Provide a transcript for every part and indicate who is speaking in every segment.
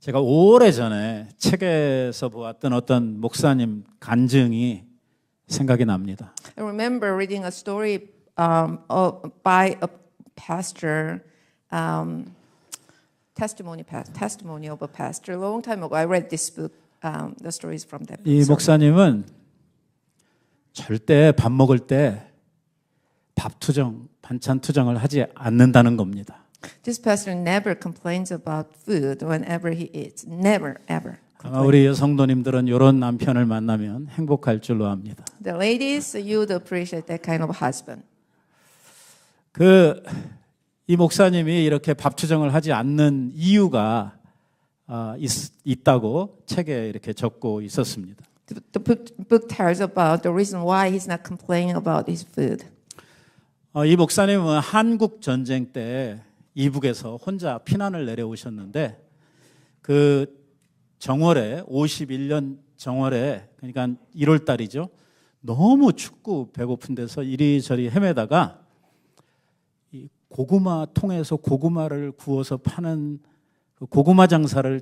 Speaker 1: 제가 오래전에 책에서 보았던 어떤 목사님 간증이 생각이 납니다.
Speaker 2: I remember reading a story by a pastor, testimony of a pastor. A long time ago, I read this book, the stories from that book.
Speaker 1: 이 목사님은 절대 밥 먹을 때 밥 투정, 반찬 투정을 하지 않는다는 겁니다.
Speaker 2: This pastor never complains about food whenever he eats. Never, ever.
Speaker 1: 아마 우리 성도님들은 이런 남편을 만나면 행복할 줄로 압니다.
Speaker 2: The ladies, you'd appreciate that kind of husband.
Speaker 1: 이 목사님이 이렇게 밥 투정을 하지 않는 이유가 있다고 책에 이렇게 적고 있었습니다.
Speaker 2: The book tells about the reason why he's not complaining about his food.
Speaker 1: 이 목사님은 한국 전쟁 때 이북에서 혼자 피난을 내려오셨는데 그 정월에 51년 정월에 그러니까 1월 달이죠. 너무 춥고 배고픈 데서 이리저리 헤매다가 이 고구마 통에서 고구마를 구워서 파는 그 고구마 장사를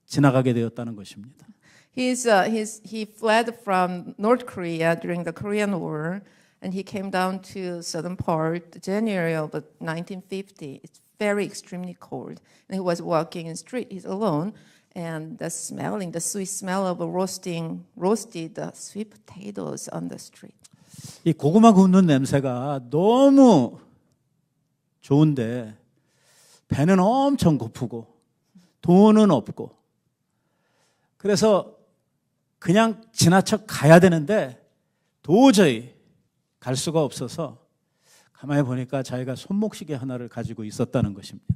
Speaker 1: 지나가게 되었다는 것입니다.
Speaker 2: He fled from North Korea during the Korean War, and he came down to southern part January of 1950. It's very extremely cold, and he was walking in the street. He's alone, and the sweet smell of roasted sweet potatoes on the street.
Speaker 1: 이 고구마 굽는 냄새가 너무 좋은데 배는 엄청 고프고 돈은 없고 그래서 그냥 지나쳐 가야 되는데 도저히 갈 수가 없어서 가만히 보니까 자기가 손목시계 하나를 가지고 있었다는 것입니다.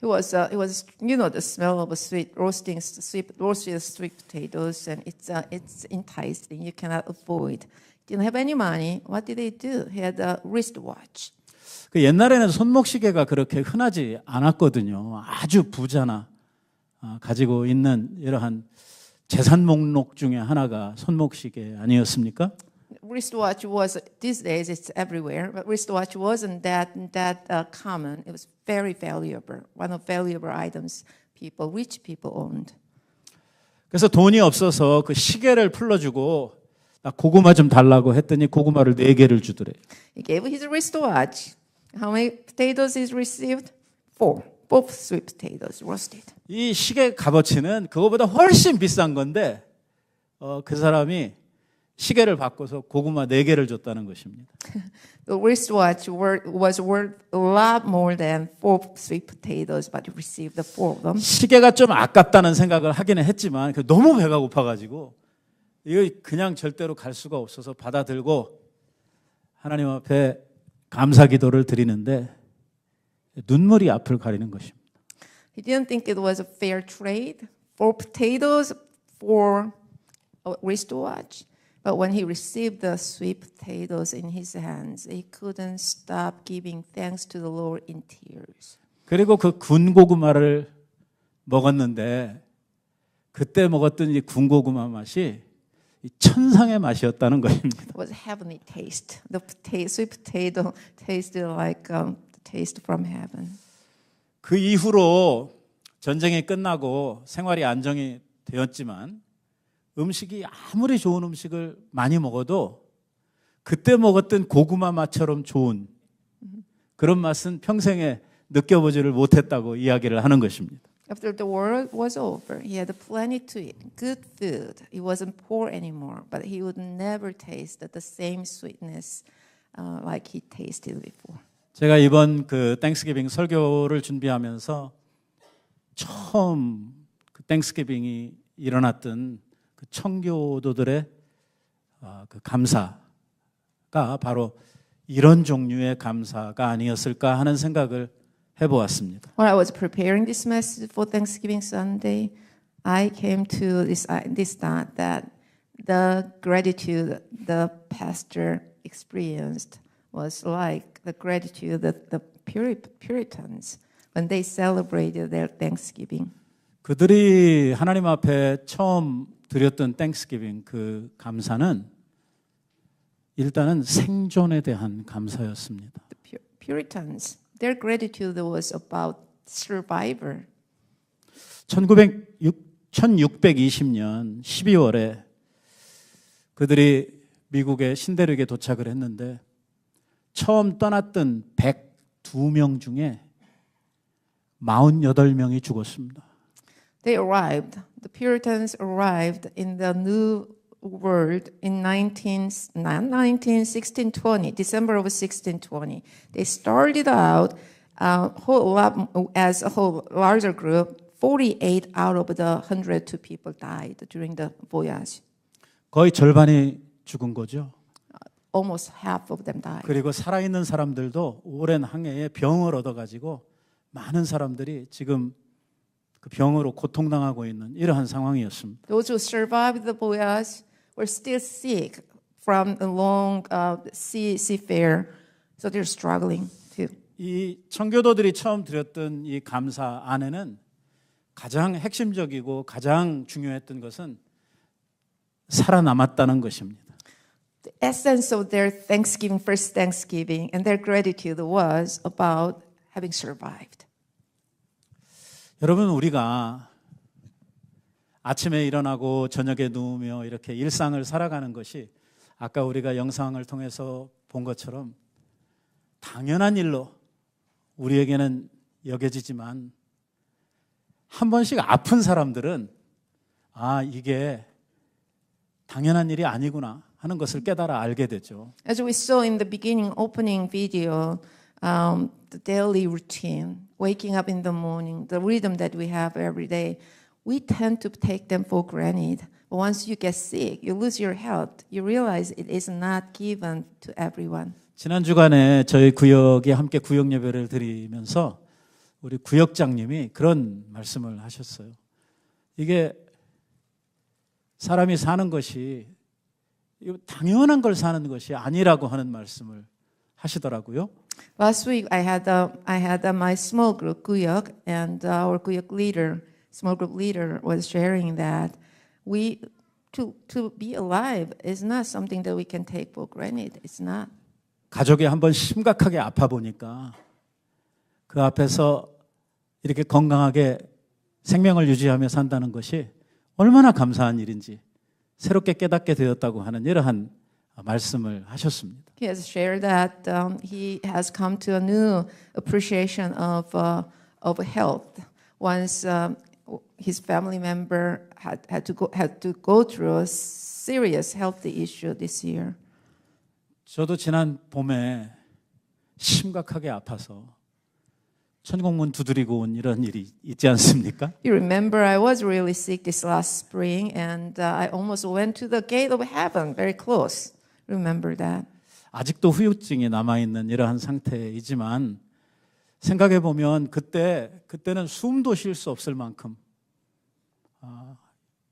Speaker 2: It was the smell of roasted sweet potatoes, and it's enticing. You cannot avoid. Didn't have any money. What did they do? He had a wristwatch.
Speaker 1: 그 옛날에는 손목시계가 그렇게 흔하지 않았거든요. 아주 부자나 가지고 있는 이러한 재산 목록 중에 하나가 손목시계 아니었습니까?
Speaker 2: Wristwatch was these days it's everywhere, but wristwatch wasn't that common. It was very valuable, one of valuable items rich people owned.
Speaker 1: 그래서 돈이 없어서 그 시계를 풀러주고 나 고구마 좀 달라고 했더니 고구마를 4개를 주더래.
Speaker 2: He gave his wristwatch. How many potatoes he received? 4. Both sweet potatoes roasted.
Speaker 1: 이 시계 값어치는 그거보다 훨씬 비싼 건데 그 사람이 시계를 바꿔서 고구마 4개를 줬다는 것입니다.
Speaker 2: The wristwatch was worth a lot more than 4 sweet potatoes, but he received the 4 of them.
Speaker 1: 시계가 좀 아깝다는 생각을 하기는 했지만 너무 배가 고파가지고 이거 그냥 절대로 갈 수가 없어서 받아들고 하나님 앞에 감사 기도를 드리는데 눈물이 앞을 가리는 것입니다.
Speaker 2: He didn't think it was a fair trade. 4 potatoes for a wristwatch. But when he received the sweet potatoes in his hands, he couldn't stop giving thanks to the Lord in tears.
Speaker 1: 그리고 그 군고구마를 먹었는데 그때 먹었던 이 군고구마 맛이 천상의 맛이었다는 것입니다.
Speaker 2: It was heavenly taste. The sweet potato tasted like the taste from heaven.
Speaker 1: 그 이후로 전쟁이 끝나고 생활이 안정이 되었지만 음식이 아무리 좋은 음식을 많이 먹어도 그때 먹었던 고구마 맛처럼 좋은 그런 맛은 평생에 느껴보지를 못했다고 이야기를 하는 것입니다.
Speaker 2: After the war was over, he had plenty to eat, good food. He wasn't poor anymore, but he would never taste the same sweetness like he tasted before.
Speaker 1: 제가 이번 그 땡스기빙 설교를 준비하면서 처음 그 땡스기빙이 일어났던 그 청교도들의 그 감사가 바로 이런 종류의 감사가 아니었을까 하는 생각을 해보았습니다.
Speaker 2: When I was preparing this message for Thanksgiving Sunday, I came to this thought that the gratitude the pastor experienced was like the gratitude that the Puritans when they celebrated their Thanksgiving.
Speaker 1: 그들이 하나님 앞에 처음 드렸던 땡스기빙 그 감사는 일단은 생존에 대한 감사였습니다.
Speaker 2: The Puritans, their gratitude was about survivor.
Speaker 1: 1620년 12월에 그들이 미국의 신대륙에 도착을 했는데 처음 떠났던 102명 중에 48명이 죽었습니다.
Speaker 2: They arrived. The Puritans arrived in the New World in 1620, December of 1620. They started out as a whole larger group. 48 out of the 102 people died during the voyage.
Speaker 1: 거의 절반이 죽은 거죠.
Speaker 2: Almost half of them died.
Speaker 1: 그리고 살아있는 사람들도 오랜 항해에 병을 얻어가지고 많은 사람들이 지금 그 병으로 고통당하고 있는 이러한 상황이었습니다.
Speaker 2: Those who survived the voyage were still sick from a long seafair, so they're struggling too.
Speaker 1: 이 청교도들이 처음 드렸던 이 감사 안에는 가장 핵심적이고 가장 중요했던 것은 살아남았다는 것입니다.
Speaker 2: The essence of their Thanksgiving, first Thanksgiving, and their gratitude was about having survived.
Speaker 1: 여러분, 우리가 아침에 일어나고 저녁에 누우며 이렇게 일상을 살아가는 것이 아까 우리가 영상을 통해서 본 것처럼 당연한 일로 우리에게는 여겨지지만 한 번씩 아픈 사람들은 아, 이게 당연한 일이 아니구나 하는 것을 깨달아 알게 되죠.
Speaker 2: As we saw in the beginning opening video, the daily routine, waking up in the morning, the rhythm that we have every day, we tend to take them for granted. But once you get sick, you lose your health, you realize it is not given to everyone.
Speaker 1: 지난 주간에 저희 구역에 함께 구역 예배를 드리면서 우리 구역장님이 그런 말씀을 하셨어요. 이게 사람이 사는 것이 당연한 걸 사는 것이 아니라고 하는 말씀을 하시더라고요.
Speaker 2: Last week I had my small group 구역, and our 구역 leader, small group leader, was sharing that to be alive is not something that we can take for granted. It's not.
Speaker 1: 가족이 한번 심각하게 아파 보니까 그 앞에서 이렇게 건강하게 생명을 유지하며 산다는 것이 얼마나 감사한 일인지 새롭게 깨닫게 되었다고 하는 이러한 말씀을 하셨습니다.
Speaker 2: He has shared that he has come to a new appreciation of health. Once his family member had to go through a serious health issue this year.
Speaker 1: 저도 지난 봄에 심각하게 아파서 천국문 두드리고 온 이런 일이 있지 않습니까?
Speaker 2: You remember I was really sick this last spring, and I almost went to the gate of heaven, very close. Remember that?
Speaker 1: 아직도 후유증이 남아있는 이러한 상태이지만 생각해 보면 그때는 숨도 쉴 수 없을 만큼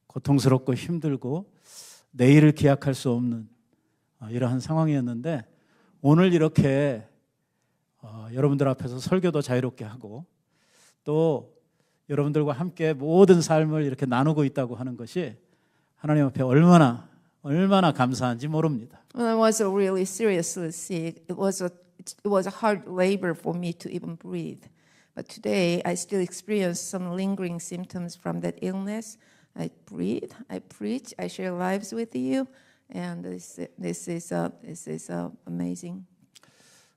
Speaker 1: 고통스럽고 힘들고 내일을 기약할 수 없는 이러한 상황이었는데 오늘 이렇게 여러분들 앞에서 설교도 자유롭게 하고 또 여러분들과 함께 모든 삶을 이렇게 나누고 있다고 하는 것이 하나님 앞에 얼마나 감사한지 모릅니다.
Speaker 2: When I was really seriously sick, it was a hard labor for me to even breathe. But today, I still experience some lingering symptoms from that illness. I breathe, I preach, I share lives with you, and this is amazing.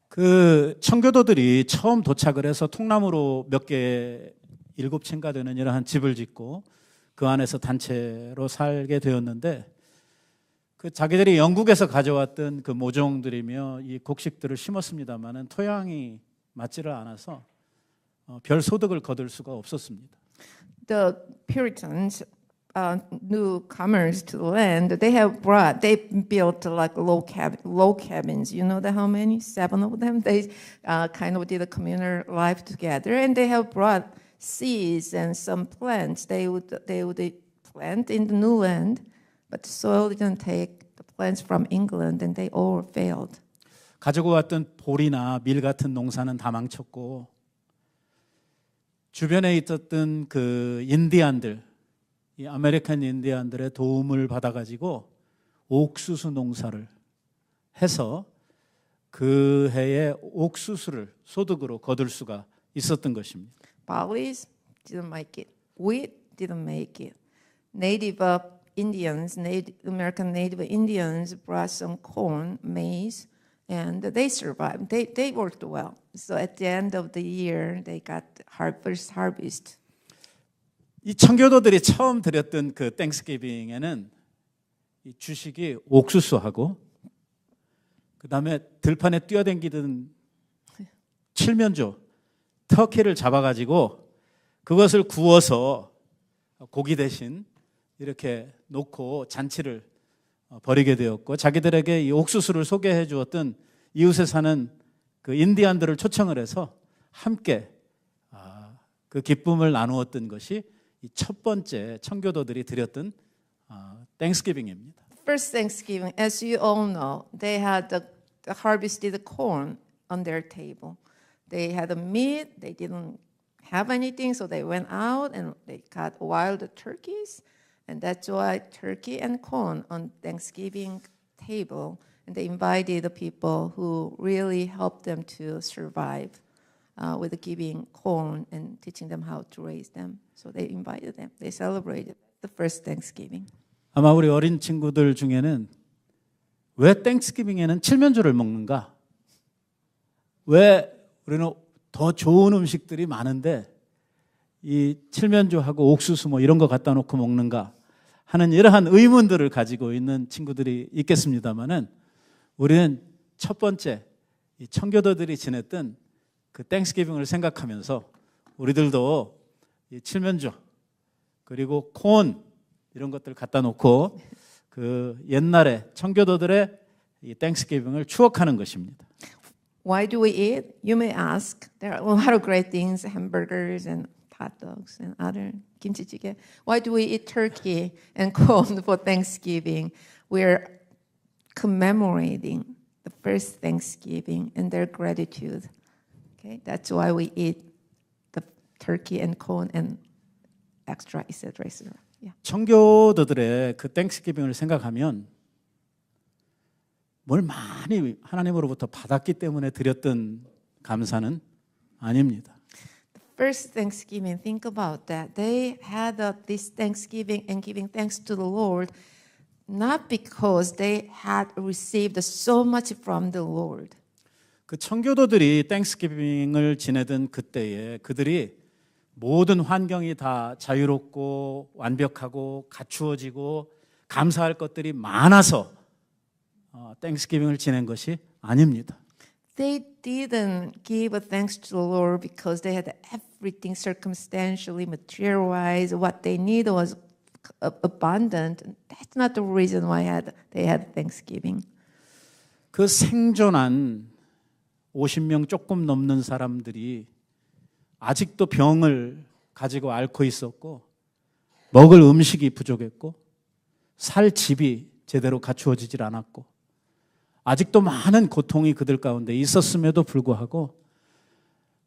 Speaker 1: 그 청교도들이 처음 도착을 해서 통나무로 몇 개 7채인가 되는 이러한 집을 짓고 그 안에서 단체로 살게 되었는데 그 자기들이 영국에서 가져왔던 그 모종들이며 이 곡식들을 심었습니다마는 토양이 맞지를 않아서 별 소득을 거둘 수가 없었습니다.
Speaker 2: The Puritans, newcomers to the land, they built like low cabins. You know how many? 7 of them. They kind of did a communal life together, and they have brought seeds and some plants. They would plant in the new land, but the soil didn't take the plants from England, and they all failed.
Speaker 1: 가지고 왔던 보리나 밀 같은 농사는 다 망쳤고 주변에 있었던 그 인디안들, 이 아메리칸 인디안들의 도움을 받아가지고 옥수수 농사를 해서 그 해에 옥수수를 소득으로 거둘 수가 있었던 것입니다.
Speaker 2: Barleys didn't make it. wheat didn't make it. Native Indians, American Native Indians brought some corn, maize, and they survived. They worked well. So at the end of the year, they got harvest.
Speaker 1: 이 청교도들이 처음 드렸던 그 땡스기빙에는 이 주식이 옥수수하고 그 다음에 들판에 뛰어댕기던 칠면조, 터키를 잡아가지고 그것을 구워서 고기 대신 이렇게 놓고 잔치를 벌이게 되었고, 자기들에게 이 옥수수를 소개해 주었던 이웃에 사는 그 인디안들을 초청을 해서 함께 그 기쁨을 나누었던 것이 이 첫 번째 청교도들이 드렸던 땡스기빙입니다.
Speaker 2: First Thanksgiving, as you all know, they had the harvested corn on their table. They had the meat. They didn't have anything, so they went out and they got wild turkeys, and that's why turkey and corn on Thanksgiving table. And they invited the people who really helped them to survive with giving corn and teaching them how to raise them. So they invited them. They celebrated the first Thanksgiving.
Speaker 1: 아마 우리 어린 친구들 중에는 왜 땡스기빙에는 칠면조를 먹는가? 왜 우리는 더 좋은 음식들이 많은데 이 칠면조하고 옥수수 뭐 이런 거 갖다 놓고 먹는가 하는 이러한 의문들을 가지고 있는 친구들이 있겠습니다만은, 우리는 첫 번째 이 청교도들이 지냈던 그 땡스기빙을 생각하면서 우리들도 이 칠면조 그리고 콘 이런 것들 갖다 놓고 그 옛날에 청교도들의 이 땡스기빙을 추억하는 것입니다.
Speaker 2: Why do we eat? You may ask. There are a lot of great things, hamburgers and hot dogs and other kimchi-jjigae. Why do we eat turkey and corn for Thanksgiving? We're commemorating the first Thanksgiving and their gratitude. Okay, that's why we eat the turkey and corn and extra, etc., etc. Yeah.
Speaker 1: 청교도들의 그 땡스기빙을 생각하면 뭘 많이 하나님으로부터 받았기 때문에 드렸던 감사는 아닙니다.
Speaker 2: First Thanksgiving, think about that. They had this Thanksgiving and giving thanks to the Lord, not because they had received so much from the Lord.
Speaker 1: 그 청교도들이 땡스기빙을 지내던 그때에 그들이 모든 환경이 다 자유롭고 완벽하고 갖추어지고 감사할 것들이 많아서 땡스기빙을 지낸 것이 아닙니다.
Speaker 2: They didn't give thanks to the Lord because they had everything circumstantially, material-wise. What they needed was abundant. That's not the reason why they had Thanksgiving.
Speaker 1: 그 생존한 50명 조금 넘는 사람들이 아직도 병을 가지고 앓고 있었고, 먹을 음식이 부족했고, 살 집이 제대로 갖추어지질 않았고, 아직도 많은 고통이 그들 가운데 있었음에도 불구하고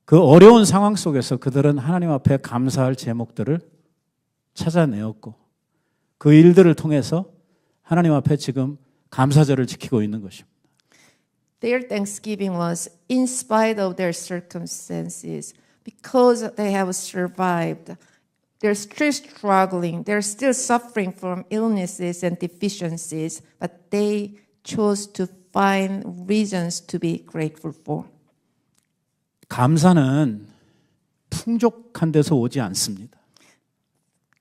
Speaker 1: 그 어려운 상황 속에서 그들은 하나님 앞에 감사할 제목들을 찾아내었고, 그 일들을 통해서 하나님 앞에 지금 감사절을 지키고 있는 것입니다.
Speaker 2: Their Thanksgiving was in spite of their circumstances, because they have survived. They're still struggling. They're still suffering from illnesses and deficiencies, but they chose to find reasons to be grateful for.
Speaker 1: 감사는 풍족한 데서 오지 않습니다.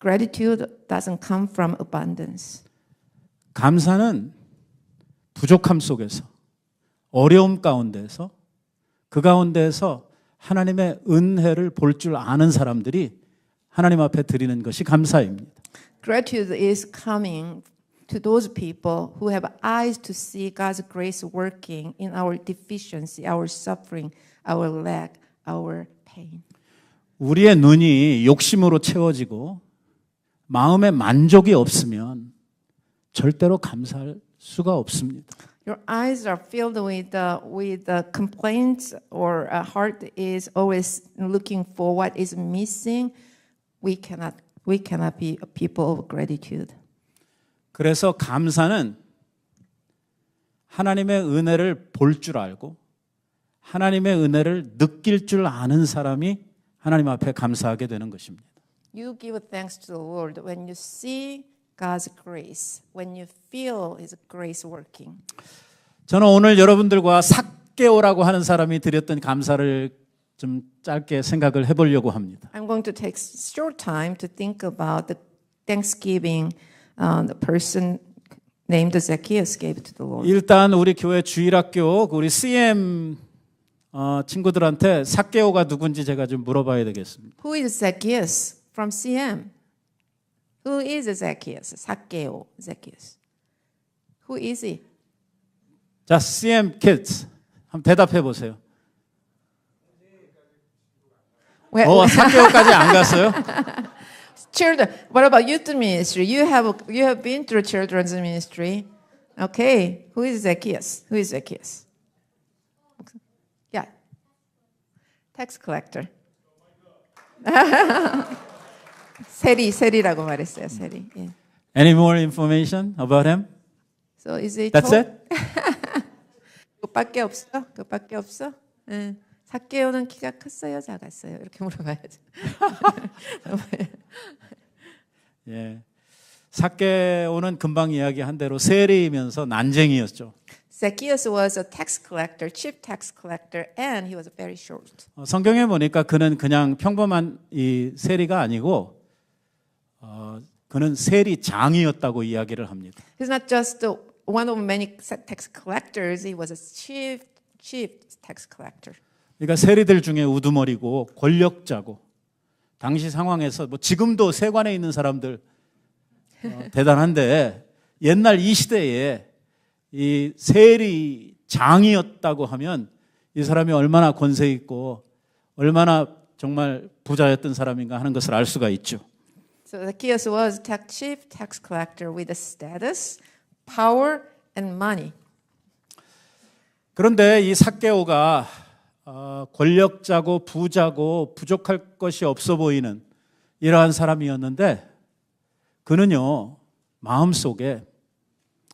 Speaker 2: Gratitude doesn't come from abundance.
Speaker 1: 감사는 부족함 속에서, 어려움 가운데서, 그 가운데서 하나님의 은혜를 볼 줄 아는 사람들이 하나님 앞에 드리는 것이 감사입니다.
Speaker 2: Gratitude is coming to those people who have eyes to see God's grace working in our deficiency, our suffering, our lack, our pain.
Speaker 1: 우리의 눈이 욕심으로 채워지고 마음에 만족이 없으면 절대로 감사할 수가 없습니다.
Speaker 2: Your eyes are filled with complaints, or a heart is always looking for what is missing. We cannot be a people of gratitude.
Speaker 1: 그래서 감사는 하나님의 은혜를 볼 줄 알고 하나님의 은혜를 느낄 줄 아는 사람이 하나님 앞에 감사하게 되는 것입니다.
Speaker 2: You give thanks to the Lord when you see God's grace, when you feel His grace working.
Speaker 1: 저는 오늘 여러분들과 삭개오라고 하는 사람이 드렸던 감사를 좀 짧게 생각을 해보려고 합니다.
Speaker 2: I'm going to take short time to think about the Thanksgiving the person named Zacchaeus gave to the Lord.
Speaker 1: 일단 우리 교회 주일학교 우리 CM 친구들한테 삭개오가 누군지 제가 좀 물어봐야 되겠습니다.
Speaker 2: Who is Zacchaeus from CM? Who is Zacchaeus? Zacchaeus. Zacchaeus. Who is he?
Speaker 1: 자, CM kids 한번 대답해 보세요. 삭개오까지 안 갔어요?
Speaker 2: Children. What about youth ministry? You have been through children's ministry. Okay. Who is Zacchaeus? Who is Zacchaeus? Yeah. Tax collector. 세리라고 말했어요. 세리. Yeah.
Speaker 1: Any more information about him?
Speaker 2: So is it?
Speaker 1: That's it?
Speaker 2: 그밖에 없어? 그밖에 없어? 응. 삭개오는 키가 컸어요, 작았어요? 이렇게 물어봐야죠.
Speaker 1: 예. 삭개오는 금방 이야기한 대로 세리이면서 난쟁이였죠.
Speaker 2: Zacchaeus was a tax collector, chief tax collector, and he was very short.
Speaker 1: 성경에 보니까 그는 그냥 평범한 이 세리가 아니고 그는 세리장이었다고 이야기를 합니다.
Speaker 2: He's not just one of many tax collectors. He was a chief tax collector.
Speaker 1: 그러니까 세리들 중에 우두머리고 권력자고 당시 상황에서 뭐 지금도 세관에 있는 사람들 대단한데 옛날 이 시대에 이 세리장이었다고 하면 이 사람이 얼마나 권세 있고 얼마나 정말 부자였던 사람인가 하는 것을 알 수가 있죠.
Speaker 2: So Zacchaeus was chief tax collector with the status, power, and money.
Speaker 1: 그런데 이 삭개오가 권력자고 부자고 부족할 것이 없어 보이는 이러한 사람이었는데 그는요 마음속에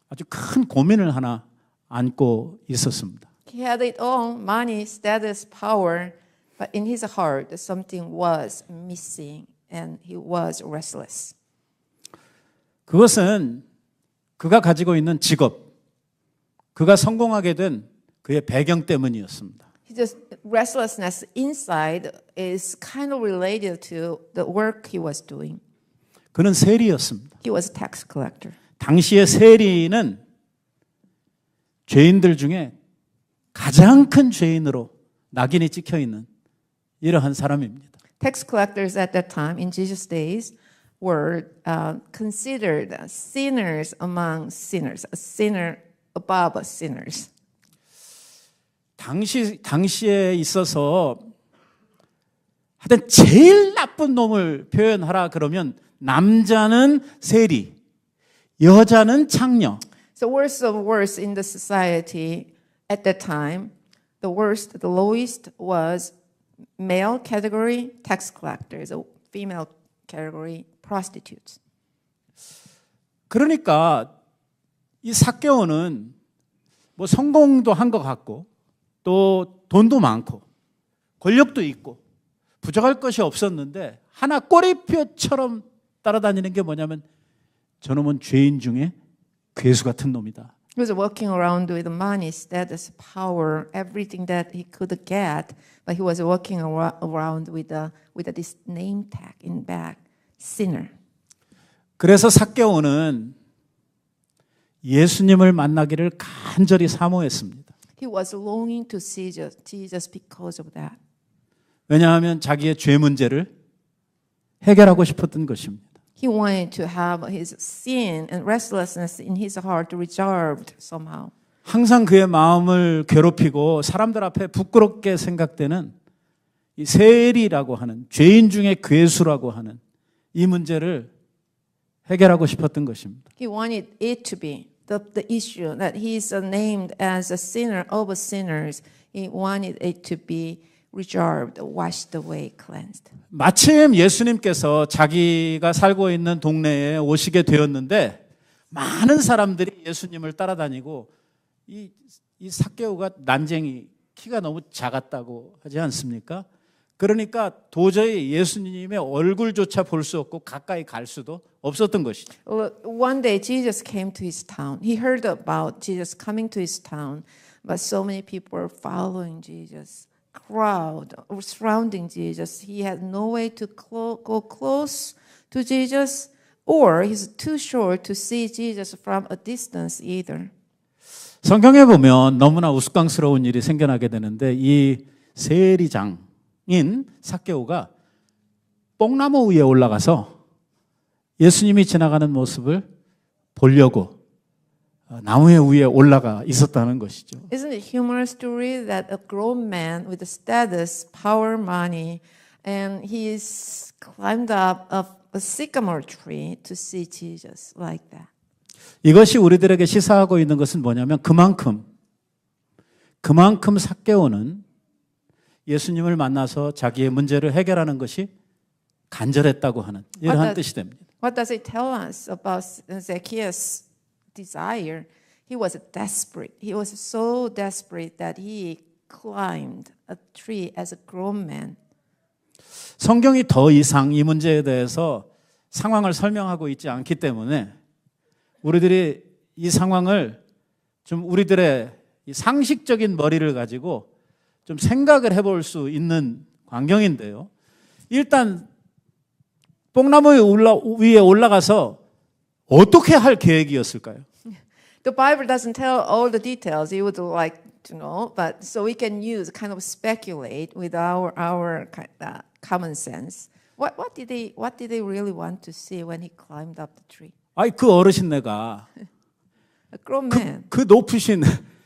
Speaker 1: 아주 큰 고민을 하나 안고 있었습니다.
Speaker 2: He had it all, money, status, power, but in his heart something was missing and he was restless.
Speaker 1: 그것은 그가 가지고 있는 직업, 그가 성공하게 된 그의 배경 때문이었습니다.
Speaker 2: His restlessness inside is kind of related to the work he was doing.
Speaker 1: 그는 세리였습니다.
Speaker 2: He was a tax collector.
Speaker 1: 당시의 세리는 죄인들 중에 가장 큰 죄인으로 낙인이 찍혀 있는 이러한 사람입니다.
Speaker 2: Tax collectors at that time in Jesus' days were considered sinners among sinners, a sinner above sinners.
Speaker 1: 당시에 있어서 하여튼 제일 나쁜 놈을 표현하라 그러면 남자는 세리, 여자는 창녀.
Speaker 2: So worst of worst in the society at that time, the worst, the lowest was male category tax collectors, female category prostitutes.
Speaker 1: 그러니까 이 삭개오는 뭐 성공도 한 것 같고 또 돈도 많고 권력도 있고 부족할 것이 없었는데 하나 꼬리표처럼 따라다니는 게 뭐냐면 저놈은 죄인 중에 괴수 같은 놈이다.
Speaker 2: He was walking around with money, status, power, everything that he could get, but he was walking around with this name tag in back, sinner.
Speaker 1: 그래서 삭개오는 예수님을 만나기를 간절히 사모했습니다.
Speaker 2: He was longing to see Jesus because of that.
Speaker 1: 왜냐하면 자기의 죄 문제를 해결하고 싶었던 것입니다.
Speaker 2: He wanted to have his sin and restlessness in his heart resolved somehow.
Speaker 1: 항상 그의 마음을 괴롭히고 사람들 앞에 부끄럽게 생각되는 이 세리라고 하는 죄인 중에 괴수라고 하는 이 문제를 해결하고 싶었던 것입니다.
Speaker 2: He wanted it to be the issue that he is named as a sinner of sinners. He wanted it to be resolved, washed away, cleansed.
Speaker 1: 마침 예수님께서 자기가 살고 있는 동네에 오시게 되었는데 많은 사람들이 예수님을 따라다니고 이 삭개오가 난쟁이 키가 너무 작았다고 하지 않습니까? 그러니까 도저히 예수님의 얼굴조차 볼 수 없고 가까이 갈 수도 없었던 것이죠.
Speaker 2: Well, one day Jesus came to his town. He heard about Jesus coming to his town, but so many people were following Jesus. Crowd surrounding Jesus. He had no way to go close to Jesus, or he's too short to see Jesus from a distance either.
Speaker 1: 성경에 보면 너무나 우스꽝스러운 일이 생겨나게 되는데 이 세리장인 삭개오가 뽕나무 위에 올라가서 예수님이 지나가는 모습을 보려고 나무 위에 올라가 있었다는 것이죠.
Speaker 2: Isn't it humorous story that a grown man with status, power, money, and he's climbed up a sycamore tree to see Jesus like that?
Speaker 1: 이것이 우리들에게 시사하고 있는 것은 뭐냐면 그만큼 삭개오는 예수님을 만나서 자기의 문제를 해결하는 것이 간절했다고 하는 이러한 뜻이 됩니다.
Speaker 2: What does it tell us about Zacchaeus' desire? He was desperate. He was so desperate that he climbed a tree as a grown man.
Speaker 1: 성경이 더 이상 이 문제에 대해서 상황을 설명하고 있지 않기 때문에 우리들이 이 상황을 좀 우리들의 이 상식적인 머리를 가지고 좀 생각을 해볼 수 있는 광경인데요. 일단 뽕나무 위에 올라가서 어떻게 할 계획이었을까요?
Speaker 2: The Bible doesn't tell all the details you would like to know, but so we can use kind of speculate with our common sense. What did they really want to see when he climbed up the tree?
Speaker 1: 아이 그 어르신네가
Speaker 2: A grown man.
Speaker 1: 그 높으신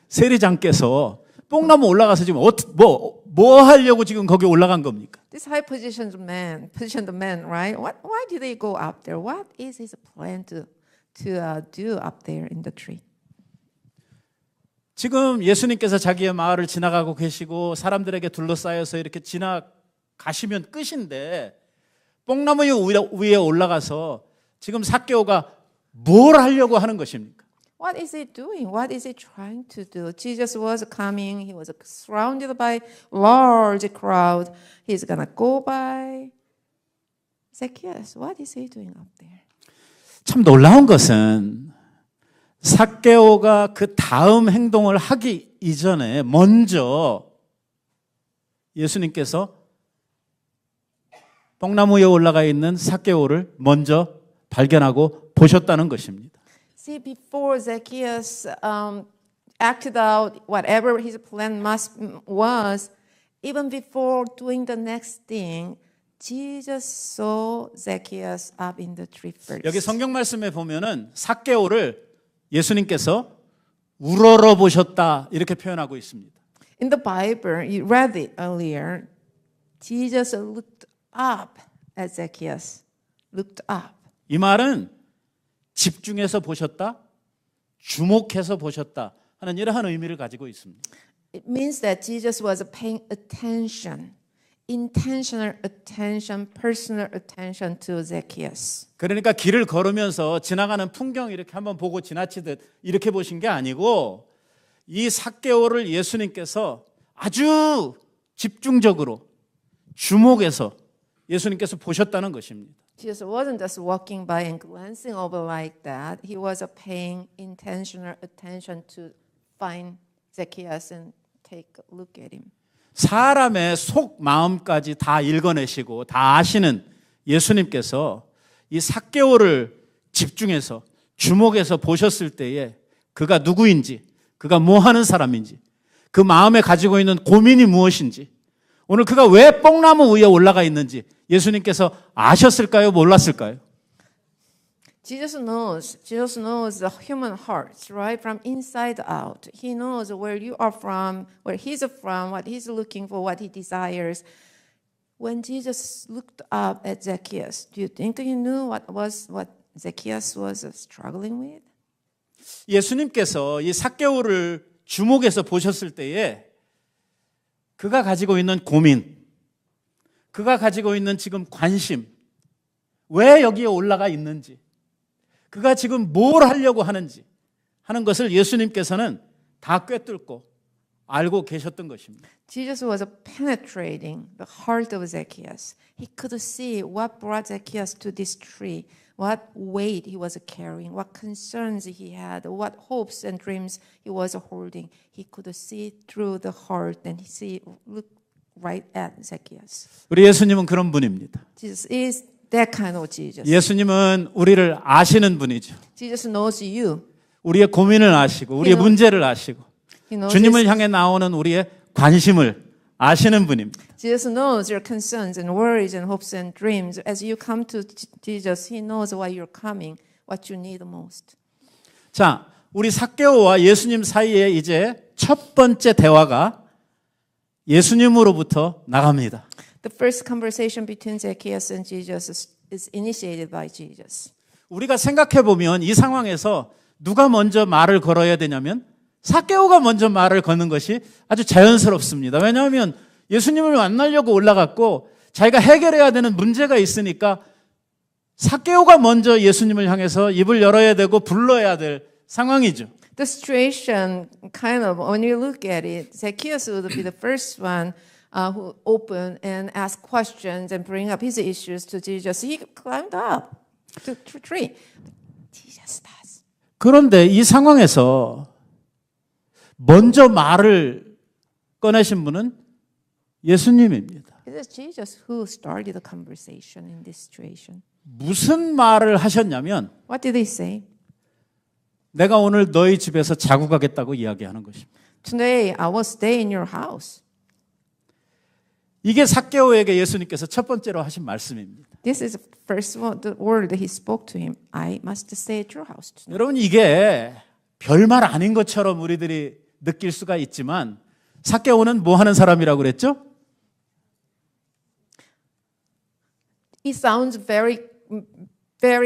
Speaker 1: 세리장께서 뽕나무 올라가서 지금 뭐 하려고 지금 거기 올라간 겁니까?
Speaker 2: This high positioned man, right? Why did they go up there? What is his plan to do up there in the tree?
Speaker 1: 지금 예수님께서 자기의 마을을 지나가고 계시고 사람들에게 둘러싸여서 이렇게 지나가시면 끝인데 뽕나무 위에 올라가서 지금 삭개오가 뭘 하려고 하는 것입니까?
Speaker 2: What is he doing? What is he trying to do? Jesus was coming. He was surrounded by large crowd. He's gonna go by. Zacchaeus, what is he doing up there?
Speaker 1: 참 놀라운 것은 삭개오가 그 다음 행동을 하기 이전에 먼저 예수님께서 뽕나무 위에 올라가 있는 삭개오를 먼저 발견하고 보셨다는 것입니다.
Speaker 2: See, before Zacchaeus acted out whatever his plan was, even before doing the next thing, Jesus saw Zacchaeus up in the tree first.
Speaker 1: 여기 성경 말씀에 보면은 삭개오를 예수님께서 우러러 보셨다 이렇게 표현하고 있습니다.
Speaker 2: In the Bible, you read it earlier. Jesus looked up at Zacchaeus. Looked up.
Speaker 1: 이 말은 집중해서 보셨다, 주목해서 보셨다 하는 이러한 의미를 가지고 있습니다.
Speaker 2: It means that Jesus was paying attention, intentional attention, personal attention to Zacchaeus.
Speaker 1: 그러니까 길을 걸으면서 지나가는 풍경 이렇게 한번 보고 지나치듯 이렇게 보신 게 아니고 이 삭개오를 예수님께서 아주 집중적으로 주목해서 예수님께서 보셨다는 것입니다.
Speaker 2: Jesus wasn't just walking by and glancing over like that. He was paying intentional attention to find Zacchaeus and take a look at him.
Speaker 1: 사람의 속 마음까지 다 읽어내시고 다 아시는 예수님께서 이 삭개오를 집중해서 주목해서 보셨을 때에 그가 누구인지, 그가 뭐 하는 사람인지, 그 마음에 가지고 있는 고민이 무엇인지, 오늘 그가 왜 뽕나무 위에 올라가 있는지 예수님께서 아셨을까요? 몰랐을까요?
Speaker 2: Jesus knows the human hearts, right? From inside out. He knows where you are from, where he's from, what he's looking for, what he desires. When Jesus looked up at Zacchaeus, do you think he knew what Zacchaeus was struggling with?
Speaker 1: 예수님께서 이 삭개오를 주목해서 보셨을 때에 그가 가지고 있는 고민, 그가 가지고 있는 지금 관심, 왜 여기에 올라가 있는지, 그가 지금 뭘 하려고 하는지 하는 것을 예수님께서는 다 꿰뚫고 알고 계셨던 것입니다.
Speaker 2: Jesus was penetrating the heart of Zacchaeus. He could see what brought Zacchaeus to this tree, what weight he was carrying, what concerns he had, what hopes and dreams he was holding. He could see through the heart and look right at Zacchaeus.
Speaker 1: 우리 예수님은 그런 분입니다.
Speaker 2: Jesus is that kind of Jesus.
Speaker 1: 예수님은 우리를 아시는 분이죠.
Speaker 2: Jesus knows you.
Speaker 1: 우리의 고민을 아시고 우리의 문제를 아시고
Speaker 2: He knows
Speaker 1: 주님을 향해 나오는 우리의 관심을 아시는 분입니다.
Speaker 2: Jesus knows your concerns and worries and hopes and dreams. As you come to Jesus, He knows why you're coming, what you need most.
Speaker 1: 자, 우리 삭개오와 예수님 사이에 이제 첫 번째 대화가 예수님으로부터 나갑니다.
Speaker 2: The first conversation between Zacchaeus and Jesus is initiated by Jesus.
Speaker 1: 우리가 생각해 보면 이 상황에서 누가 먼저 말을 걸어야 되냐면 삭개오가 먼저 말을 거는 것이 아주 자연스럽습니다. 왜냐하면 예수님을 만나려고 올라갔고 자기가 해결해야 되는 문제가 있으니까 삭개오가 먼저 예수님을 향해서 입을 열어야 되고 불러야 될 상황이죠.
Speaker 2: The situation, kind of, when you look at it, Zacchaeus would be the first one who open and ask questions and bring up his issues to Jesus. He climbed up to the tree. Jesus does.
Speaker 1: 그런데 이 상황에서 먼저 말을 꺼내신 분은 예수님입니다.
Speaker 2: It is Jesus who started the conversation in this situation.
Speaker 1: 무슨 말을 하셨냐면
Speaker 2: What did he say?
Speaker 1: 내가 오늘 너희 집에서 자고 가겠다고 이야기하는 것입니다.
Speaker 2: Today I will stay in your house.
Speaker 1: 이게 삭개오에게 예수님께서 첫 번째로 하신 말씀입니다.
Speaker 2: This is the first one, the word that he spoke to him. I must stay at your house tonight.
Speaker 1: 여러분 이게 별말 아닌 것처럼 우리들이 느낄 수가 있지만 삭개오는 뭐 하는 사람이라고 그랬죠?
Speaker 2: It sounds very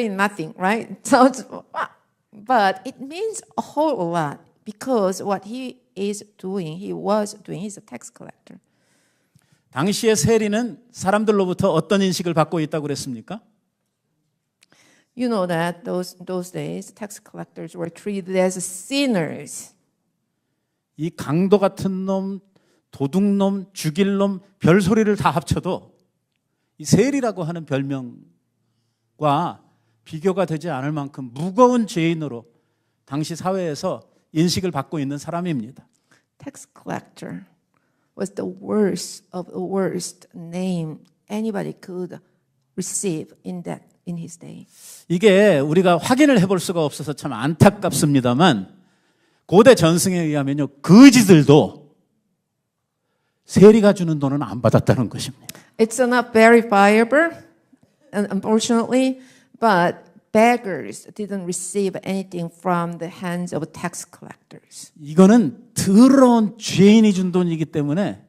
Speaker 2: nothing, right? It sounds, but it means a whole lot because what he was doing, he's a tax collector.
Speaker 1: 당시의 세리는 사람들로부터 어떤 인식을 받고 있다고 그랬습니까?
Speaker 2: You know that those days, tax collectors were treated as sinners.
Speaker 1: 이 강도 같은 놈, 도둑놈, 죽일 놈, 별소리를 다 합쳐도 이 세리라고 하는 별명과 비교가 되지 않을 만큼 무거운 죄인으로 당시 사회에서 인식을 받고 있는 사람입니다.
Speaker 2: Tax collector was the worst of the worst name anybody could receive in his day.
Speaker 1: 이게 우리가 확인을 해볼 수가 없어서 참 안타깝습니다만 고대 전승에 의하면요 거지들도 세리가 주는 돈은 안 받았다는 것입니다.
Speaker 2: It's not verifiable, unfortunately, but beggars didn't receive anything from the hands of tax collectors.
Speaker 1: 이거는 더러운 죄인이 준 돈이기 때문에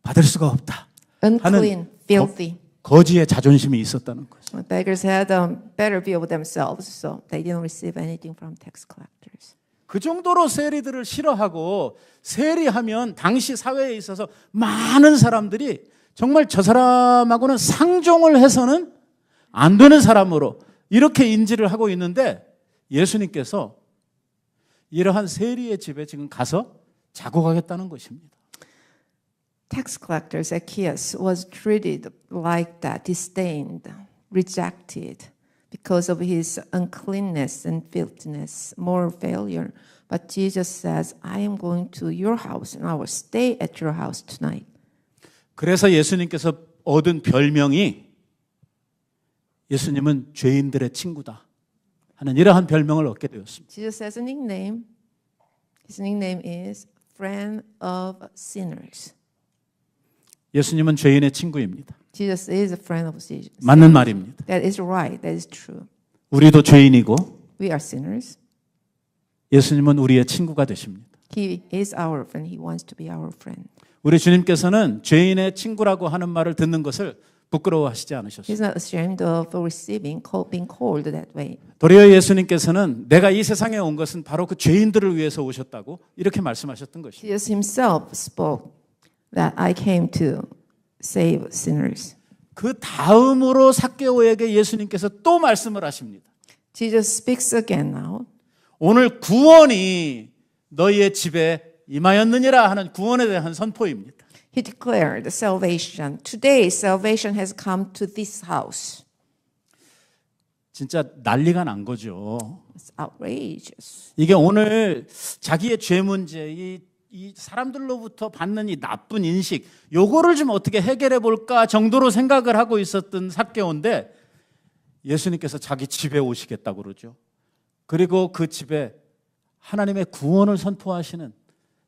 Speaker 1: 받을 수가 없다.
Speaker 2: Unclean, filthy.
Speaker 1: 거지의 자존심이 있었다는 거죠.
Speaker 2: Beggars had a better view of themselves, so they didn't receive anything from tax collectors.
Speaker 1: 그 정도로 세리들을 싫어하고 세리하면 당시 사회에 있어서 많은 사람들이 정말 저 사람하고는 상종을 해서는 안 되는 사람으로 이렇게 인지를 하고 있는데 예수님께서 이러한 세리의 집에 지금 가서 자고 가겠다는 것입니다.
Speaker 2: Tax collector Zacchaeus was treated like that, disdained, rejected because of his uncleanness and filthiness, moral failure. But Jesus says, I am going to your house and I will stay at your house tonight.
Speaker 1: 그래서 예수님께서 얻은 별명이 예수님은 죄인들의 친구다 하는 이러한 별명을 얻게 되었습니다.
Speaker 2: Jesus has a nickname. His nickname is Friend of Sinners.
Speaker 1: 예수님은 죄인의 친구입니다.
Speaker 2: Jesus is a friend of sinners.
Speaker 1: 맞는 말입니다.
Speaker 2: That is right. That is true.
Speaker 1: 우리도 죄인이고
Speaker 2: We are sinners.
Speaker 1: 예수님은 우리의 친구가 되십니다.
Speaker 2: He is our friend. He wants to be our friend.
Speaker 1: 우리 주님께서는 죄인의 친구라고 하는 말을 듣는 것을 부끄러워하시지 않으셨어요.
Speaker 2: He's not ashamed of being called that way.
Speaker 1: 도리어 예수님께서는 내가 이 세상에 온 것은 바로 그 죄인들을 위해서 오셨다고 이렇게 말씀하셨던 것입니다.
Speaker 2: Jesus himself spoke that I came to save sinners.
Speaker 1: 그 다음으로 삭개오에게 예수님께서 또 말씀을 하십니다.
Speaker 2: Jesus speaks again now.
Speaker 1: 오늘 구원이 너희의 집에 임하였느니라 하는 구원에 대한 선포입니다.
Speaker 2: He declared salvation. Today, salvation has come to this house.
Speaker 1: 진짜 난리가 난 거죠.
Speaker 2: It's outrageous.
Speaker 1: 이게 오늘 자기의 죄 문제, 이 사람들로부터 받는 이 나쁜 인식, 요거를 좀 어떻게 해결해 볼까 정도로 생각을 하고 있었던 삭개오인데 예수님께서 자기 집에 오시겠다고 그러죠. 그리고 그 집에 하나님의 구원을 선포하시는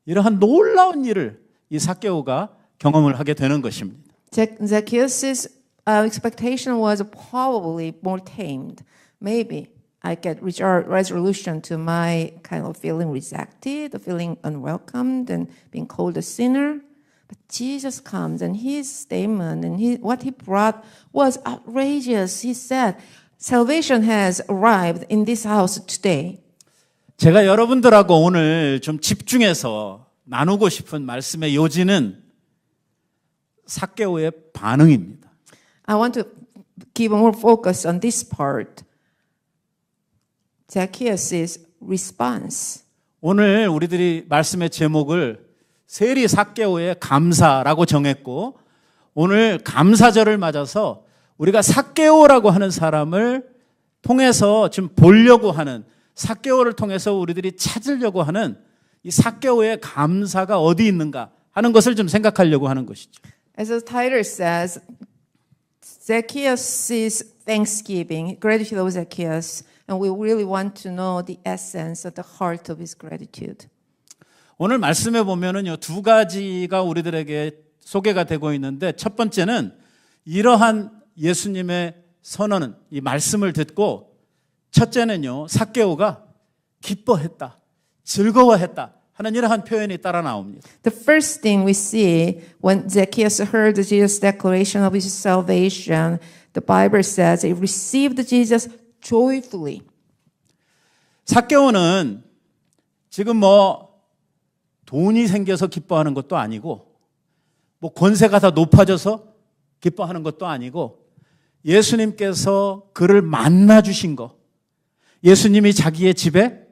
Speaker 1: 이러한 놀라운 일을 이 삭개오가 경험을 하게 되는 것입니다.
Speaker 2: Zacchaeus' expectation was probably more tamed. Maybe I get resolution to my kind of feeling rejected, feeling unwelcomed, and being called a sinner. But Jesus comes, and his statement and what he brought was outrageous. He said, "Salvation has arrived in this house today."
Speaker 1: 제가 여러분들하고 오늘 좀 집중해서 나누고 싶은 말씀의 요지는 삭개오의 반응입니다.
Speaker 2: I want to give more focus on this part. Zacchaeus' response.
Speaker 1: 오늘 우리들이 말씀의 제목을 세리 삭개오의 감사라고 정했고 오늘 감사절을 맞아서 우리가 삭개오라고 하는 사람을 통해서 지금 보려고 하는 삭개오를 통해서 우리들이 찾으려고 하는 이 삭개오의 감사가 어디 있는가 하는 것을 좀 생각하려고 하는 것이죠.
Speaker 2: As the title says, Zacchaeus' thanksgiving, gratitude of Zacchaeus, and we really want to know the essence of the heart of his gratitude.
Speaker 1: 오늘 말씀에 보면은요, 두 가지가 우리들에게 소개가 되고 있는데 첫 번째는 이러한 예수님의 선언은 이 말씀을 듣고 첫째는요, 삭개오가 기뻐했다, 즐거워했다 하는 이러한 표현이 따라 나옵니다.
Speaker 2: The first thing we see when Zacchaeus heard Jesus' declaration of his salvation, the Bible says he received Jesus joyfully.
Speaker 1: 삭개오는 지금 뭐 돈이 생겨서 기뻐하는 것도 아니고 뭐 권세가 다 높아져서 기뻐하는 것도 아니고 예수님께서 그를 만나 주신 거, 예수님이 자기의 집에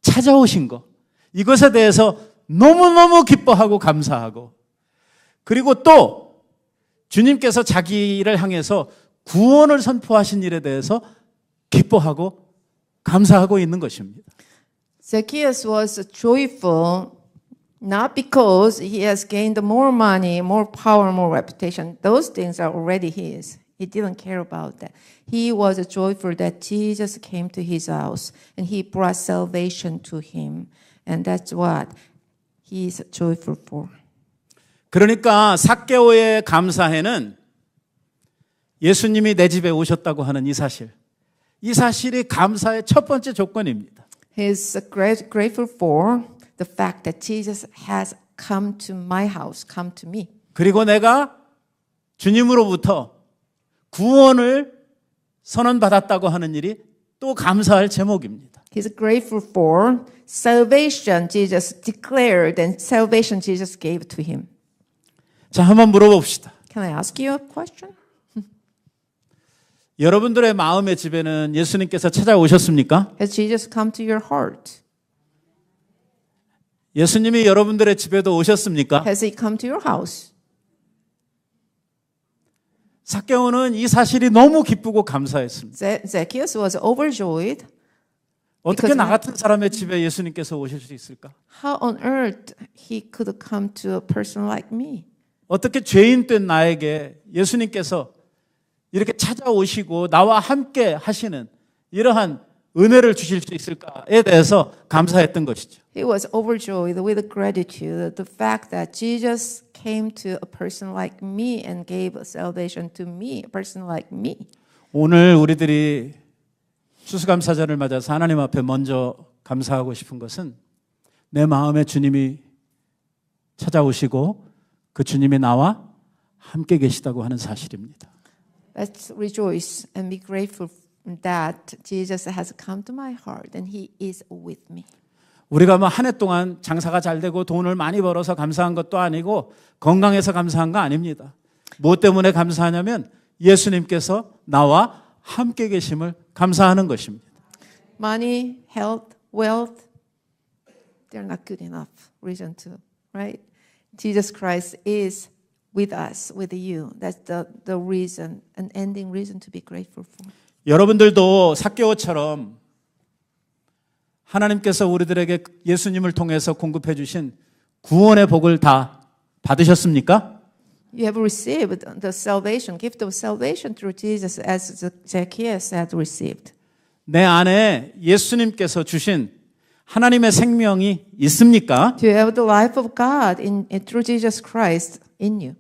Speaker 1: 찾아오신 거, 이것에 대해서 너무너무 기뻐하고 감사하고, 그리고 또 주님께서 자기를 향해서 구원을 선포하신 일에 대해서 기뻐하고 감사하고 있는 것입니다.
Speaker 2: Zacchaeus was joyful not because he has gained more money, more power, more reputation. Those things are already his. He didn't care about that. He was joyful that Jesus came to his house and he brought salvation to him. And that's what he's joyful for.
Speaker 1: 그러니까 삭개오의 감사회는 예수님이 내 집에 오셨다고 하는 이 사실이 감사의 첫 번째 조건입니다.
Speaker 2: He's grateful for the fact that Jesus has come to my house, come to me.
Speaker 1: 그리고 내가 주님으로부터 구원을 선언받았다고 하는 일이 또 감사할 제목입니다.
Speaker 2: He's grateful for salvation Jesus declared and salvation Jesus gave to him.
Speaker 1: 자, 한번 물어봅시다.
Speaker 2: Can I ask you a question?
Speaker 1: 여러분들의 마음의 집에는 예수님께서 찾아오셨습니까?
Speaker 2: Has Jesus come to your heart?
Speaker 1: 예수님이 여러분들의 집에도 오셨습니까?
Speaker 2: Has he come to your house?
Speaker 1: 삭개오는 이 사실이 너무 기쁘고 감사했습니다.
Speaker 2: Zacchaeus was overjoyed.
Speaker 1: 어떻게 나 같은 사람의 집에 예수님께서 오실 수 있을까?
Speaker 2: How on earth he could come to a person like me?
Speaker 1: 어떻게 죄인된 나에게 예수님께서 이렇게 찾아오시고 나와 함께 하시는 이러한 은혜를 주실 수 있을까에 대해서 감사했던 것이죠.
Speaker 2: He was overjoyed with gratitude the fact that Jesus came to a person like me and gave salvation to me, a person like me.
Speaker 1: 오늘 우리들이 추수감사절을 맞아서 하나님 앞에 먼저 감사하고 싶은 것은 내 마음에 주님이 찾아오시고 그 주님이 나와 함께 계시다고 하는 사실입니다.
Speaker 2: Let's rejoice and be grateful that Jesus has come to my heart and he is with me.
Speaker 1: 우리가 뭐 한 해 동안 장사가 잘 되고 돈을 많이 벌어서 감사한 것도 아니고 건강해서 감사한 거 아닙니다. 무엇 때문에 감사하냐면 예수님께서 나와 함께 계심을 감사하는 것입니다.
Speaker 2: Money, health, wealth, they're not good enough reason to, right? Jesus Christ is with us, with you. That's the reason, an ending reason to be grateful for.
Speaker 1: 여러분들도 삭개오처럼 하나님께서 우리들에게 예수님을 통해서 공급해 주신 구원의 복을 다 받으셨습니까?
Speaker 2: You have received the salvation, gift of salvation through Jesus as Zacchaeus had received.
Speaker 1: 내 안에 예수님께서 주신 하나님의 생명이 있습니까?
Speaker 2: Do you have the life of God through Jesus Christ in you?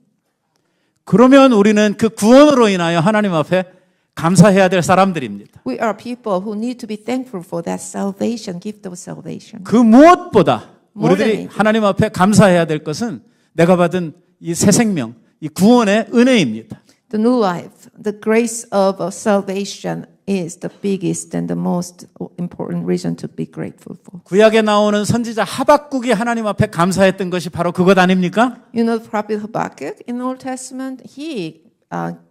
Speaker 1: 그러면 우리는 그 구원으로 인하여 하나님 앞에 감사해야 될 사람들입니다.
Speaker 2: We are people who need to be thankful for that salvation, gift of salvation.
Speaker 1: 그 무엇보다 우리들이 하나님 앞에 감사해야 될 것은 내가 받은 이 새 생명, 이 구원의 은혜입니다.
Speaker 2: The new life, the grace of salvation is the biggest and the most important reason to be grateful for.
Speaker 1: 구약에 나오는 선지자 하박국이 하나님 앞에 감사했던 것이 바로 그것 아닙니까?
Speaker 2: You know the prophet Habakkuk in the Old Testament, he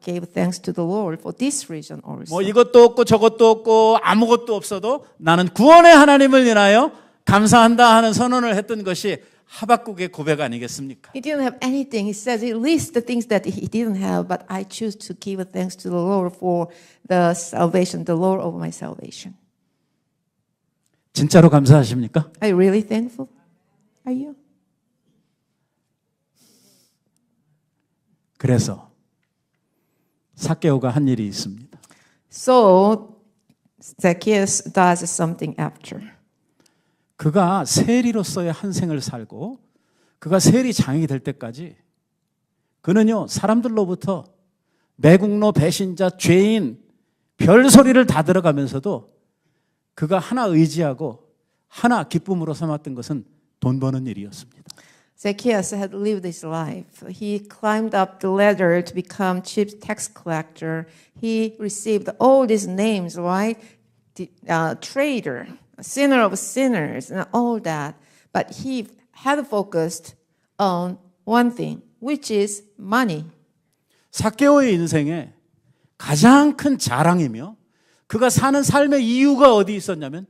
Speaker 2: gave thanks to the Lord for this reason also.
Speaker 1: 뭐 이것도 없고 저것도 없고 아무것도 없어도 나는 구원의 하나님을 인하여 감사한다 하는 선언을 했던 것이 하박국의 고백 아니겠습니까?
Speaker 2: He didn't have anything. He says he lists the things that he didn't have, but I choose to give thanks to the Lord for the salvation, the Lord of my salvation.
Speaker 1: 진짜로 감사하십니까?
Speaker 2: Are you really thankful? Are you?
Speaker 1: 그래서 삭개오가 한 일이 있습니다.
Speaker 2: So Zacchaeus does something after.
Speaker 1: 그가 세리로서의 한 생을 살고 그가 세리장이 될 때까지 그는요 사람들로부터 매국노, 배신자, 죄인 별소리를 다 들어가면서도 그가 하나 의지하고 하나 기쁨으로 삼았던 것은 돈 버는 일이었습니다.
Speaker 2: Zacchaeus had lived his life. He climbed up the ladder to become chief tax collector. He received all these names, right? Traitor, sinner of sinners, and all that. But he had focused on one thing, which is money.
Speaker 1: 삭개오의 인생에 가장 큰 자랑이며 그가 사는 삶의 이유가 어디 있었냐면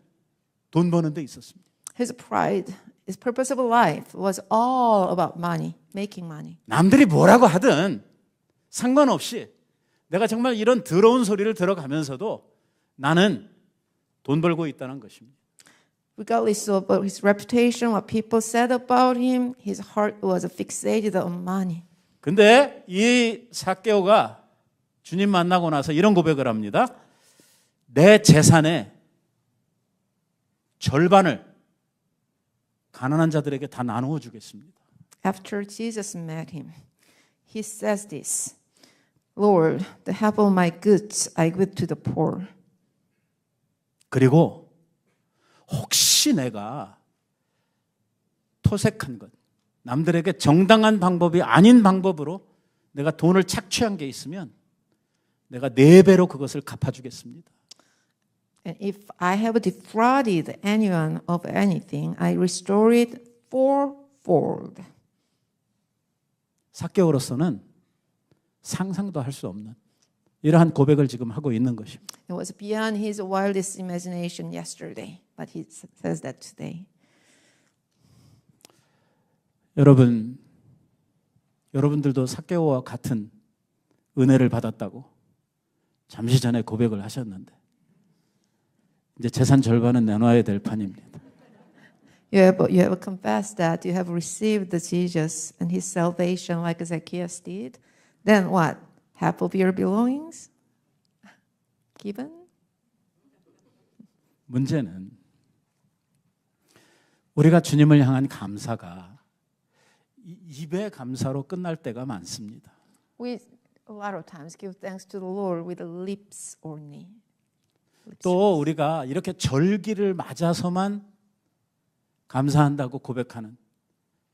Speaker 1: 돈 버는 데 있었습니다.
Speaker 2: His pride, his purpose of life was all about money, making money.
Speaker 1: 남들이 뭐라고 하든 상관없이 내가 정말 이런 더러운 소리를 들어가면서도 나는 돈 벌고 있다는 것입니다.
Speaker 2: Regardless of his reputation, what people said about him, his heart was fixated on money.
Speaker 1: 근데 이 삭개오가 주님 만나고 나서 이런 고백을 합니다. 내 재산의 절반을 가난한 자들에게 다 나누어 주겠습니다.
Speaker 2: After Jesus met him, he says this, Lord, the half of my goods I give to the poor.
Speaker 1: 그리고 혹시 내가 토색한 것, 남들에게 정당한 방법이 아닌 방법으로 내가 돈을 착취한 게 있으면 내가 4배로 그것을 갚아주겠습니다.
Speaker 2: And if I have defrauded anyone of anything, I restore it fourfold.
Speaker 1: 삭개오로서는 상상도 할 수 없는 이러한 고백을 지금 하고 있는 것입니다.
Speaker 2: It was beyond his wildest imagination yesterday, but he says that today.
Speaker 1: 여러분들도 삭개오와 같은 은혜를 받았다고 잠시 전에 고백을 하셨는데 이제 재산 절반은 내놔야 될 판입니다.
Speaker 2: You have confessed that you have received the Jesus and his salvation like Zacchaeus did. Then what? Half of your belongings? Given?
Speaker 1: 문제는 우리가 주님을 향한 감사가 입의 감사로 끝날 때가 많습니다.
Speaker 2: We a lot of times give thanks to the Lord with the lips only.
Speaker 1: 또 우리가 이렇게 절기를 맞아서만 감사한다고 고백하는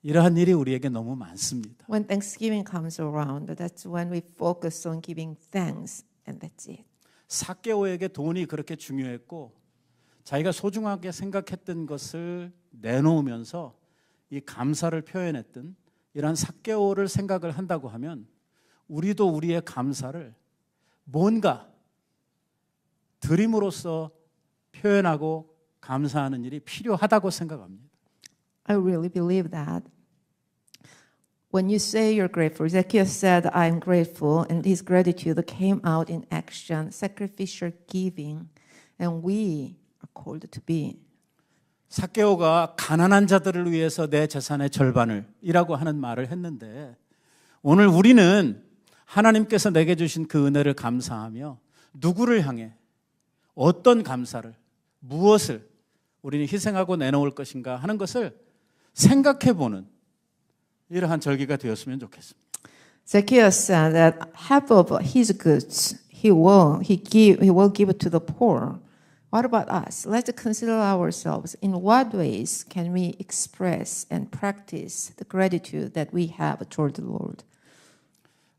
Speaker 1: 이러한 일이 우리에게 너무 많습니다.
Speaker 2: When Thanksgiving comes around, that's when we focus on giving thanks, and that's it.
Speaker 1: 삭개오에게 돈이 그렇게 중요했고 자기가 소중하게 생각했던 것을 내놓으면서 이 감사를 표현했던 이러한 삭개오를 생각을 한다고 하면 우리도 우리의 감사를 뭔가 드림으로써 표현하고 감사하는 일이 필요하다고 생각합니다.
Speaker 2: I really believe that. When you say you're grateful, Zacchaeus said, I'm grateful, and his gratitude came out in action, sacrificial giving, and we are called to be.
Speaker 1: 삭개오가 가난한 자들을 위해서 내 재산의 절반을 이라고 하는 말을 했는데 오늘 우리는 하나님께서 내게 주신 그 은혜를 감사하며 누구를 향해 어떤 감사를 무엇을 우리는 희생하고 내놓을 것인가 하는 것을 생각해보는 이러한 절기가 되었으면 좋겠습니다.
Speaker 2: Zacchaeus said that half of his goods he will give to the poor. What about us? Let's consider ourselves. In what ways can we express and practice the gratitude that we have toward the Lord?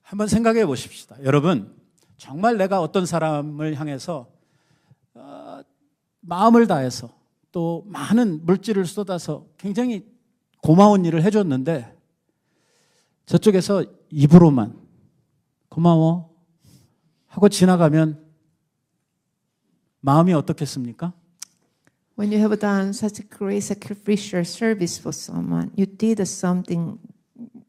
Speaker 1: 한번 생각해 보십시다. 여러분, 정말 내가 어떤 사람을 향해서 마음을 다해서 또 많은 물질을 쏟아서 굉장히 고마운 일을 해줬는데 저쪽에서 입으로만 고마워 하고 지나가면 마음이 어떻겠습니까?
Speaker 2: When you have done such a great sacrificial service for someone, you did something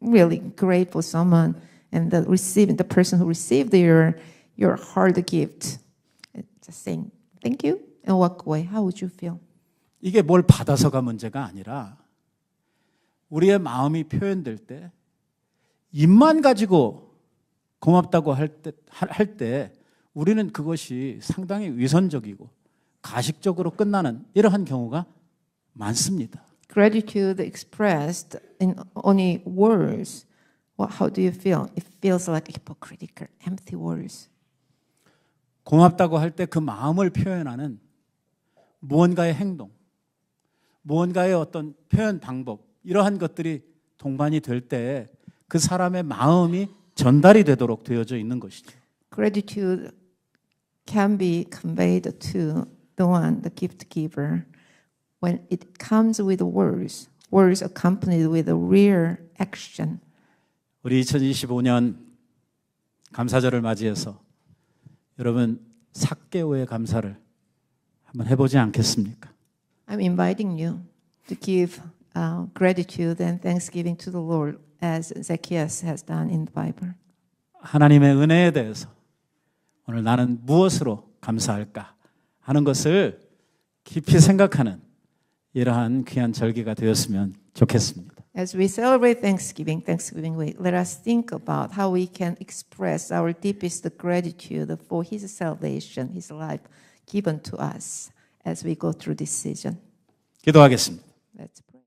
Speaker 2: really great for someone, and the person who received your hard gift, just saying thank you and walk away. How would you feel?
Speaker 1: 이게 뭘 받아서가 문제가 아니라 우리의 마음이 표현될 때 입만 가지고 고맙다고 할 때 우리는 그것이 상당히 위선적이고 가식적으로 끝나는 이러한 경우가 많습니다.
Speaker 2: Gratitude expressed in only words. How do you feel? It feels like hypocritical, empty words.
Speaker 1: 고맙다고 할 때 그 마음을 표현하는 무언가의 행동, 무언가의 어떤 표현 방법 이러한 것들이 동반이 될 때 그 사람의 마음이 전달이 되도록 되어져 있는 것이죠.
Speaker 2: Gratitude can be conveyed to the gift giver when it comes with words accompanied with a real action.
Speaker 1: 우리 2025년 감사절을 맞이해서 여러분 삭개오의 감사를 한번 해보지 않겠습니까?
Speaker 2: I'm inviting you to give gratitude and thanksgiving to the Lord as Zacchaeus has done in the Bible.
Speaker 1: 하나님의 은혜에 대해서 오늘 나는 무엇으로 감사할까 하는 것을 깊이 생각하는 이러한 귀한 절기가 되었으면 좋겠습니다.
Speaker 2: As we celebrate Thanksgiving week, let us think about how we can express our deepest gratitude for His salvation, His life given to us as we go through this season.
Speaker 1: 기도하겠습니다.
Speaker 2: Let's